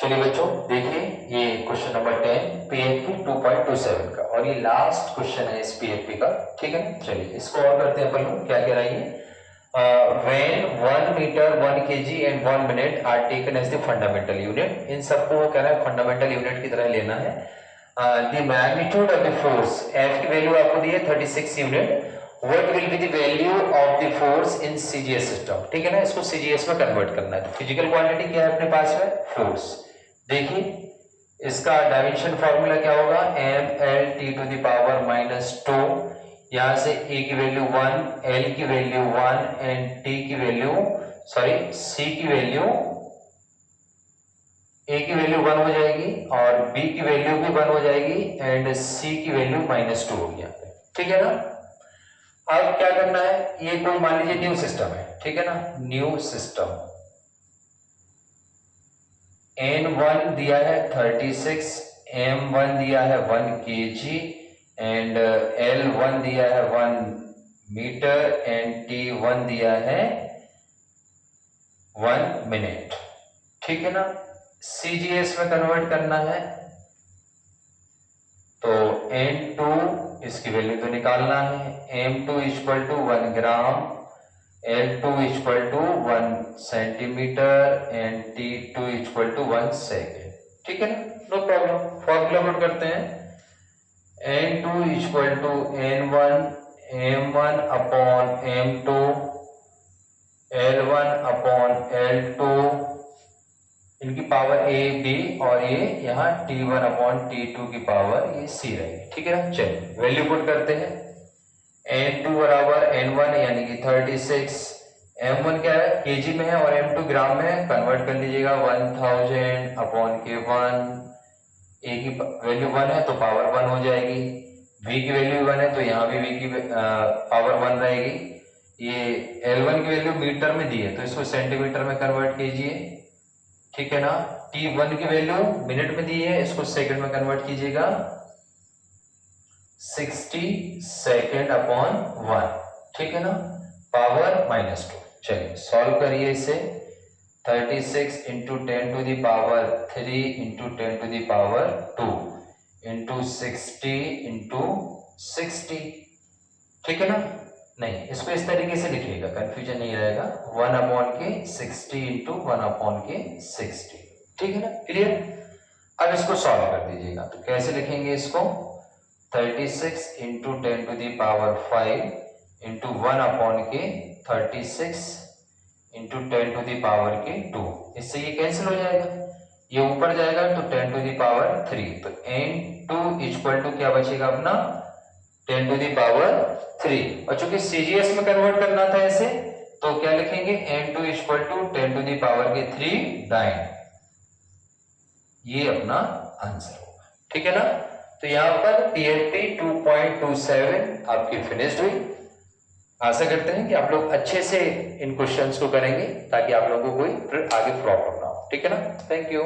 चलिए बच्चों देखिए ये क्वेश्चन नंबर 10 पीएफपी 2.27 का और ये लास्ट क्वेश्चन है इस पीएफपी का। ठीक है, चलिए इसको और करते हैं अपन लोग। क्या कह रहा है when 1 metre 1 kg and 1 minute are taken as the fundamental unit. इन सबको वो कह रहा है फंडामेंटल यूनिट की तरह लेना है। The magnitude of the force F की वैल्यू आपको दी है 36 unit. What will be the value of the force in CGS system? ठीक है ना, इसको CGS में कन्वर्ट करना है। तो फिजिकल क्वांटिटी क्या है अपने पास में? फोर्स। देखिए इसका डायमेंशन फॉर्मूला क्या होगा? mL/T⁻²। यहां से A की वैल्यू 1, L की वैल्यू 1 एंड T की वैल्यू C की वैल्यू A की वैल्यू 1 हो जाएगी और B की वैल्यू भी 1 हो जाएगी एंड C की वैल्यू -2 होगी यहाँ पे। ठीक है ना। अब क्या करना है, ये कोई मान लीजिए न्यू सिस्टम है। ठीक है ना, न्यू सिस्टम N1 दिया है 36, M1 दिया है 1 kg एंड L1 दिया है 1 मीटर एंड T1 दिया है 1 मिनट। ठीक है ना, CGS में कन्वर्ट करना है तो N2 इसकी वैल्यू तो निकालना है। M2 = 1 gram, L2 = 1 centimetre and T2 = 1 second. ठीक है ना, नो प्रॉब्लम। फॉर्मूला पुट करते हैं। N2 = N1 M1 upon M2 L1 upon L2 इनकी पावर A B और ये यहाँ T1 अपॉन T2 की पावर ये C रहेगी। ठीक है ना, चलिए वैल्यू पुट करते हैं। N2 बराबर N1 यानी कि 36, M1 क्या है kg में है और M2 ग्राम में है, कन्वर्ट कर लीजिएगा 1000 अपॉन K1। A की वैल्यू 1 है तो पावर 1 हो जाएगी, V की वैल्यू 1 है तो यहाँ भी V की पावर 1 रहेगी। ये L1 की वैल्यू मीटर में दी है तो इसको सेंटीमीटर में कन्वर्ट कीजिए। ठीक है ना, T1 की वैल्यू मिनट में दी है, इसको सेकंड में कन्वर्ट कीजिएगा 60 सेकंड अपॉन 1। ठीक है ना, पावर -2। चलिए सॉल्व करिए इसे। 36 × 10⁻³ × 10⁻², इंटू 60 × 60। ठीक है ना, नहीं इसको इस तरीके से लिखिएगा, कंफ्यूजन नहीं रहेगा। 1/60 × 1/60। ठीक है ना, क्लियर। अब इसको सॉल्व कर दीजिएगा तो कैसे लिखेंगे इसको? 36 × 10⁵ इंटू 1/36 × 10⁻²। इससे ये कैंसिल हो जाएगा, ये ऊपर जाएगा तो 10⁻3। तो N2 = क्या बचेगा अपना 10⁻3। और चूंकि CGS में कन्वर्ट करना था ऐसे तो क्या लिखेंगे? N2 = 10⁻3 9। ये अपना आंसर होगा। ठीक है ना, तो यहां पर पीएफपी 2.27 आपकी फिनिश्ड हुई। आशा करते हैं कि आप लोग अच्छे से इन क्वेश्चंस को करेंगे ताकि आप लोगों को कोई आगे प्रॉब्लम ना हो। ठीक है ना, थैंक यू।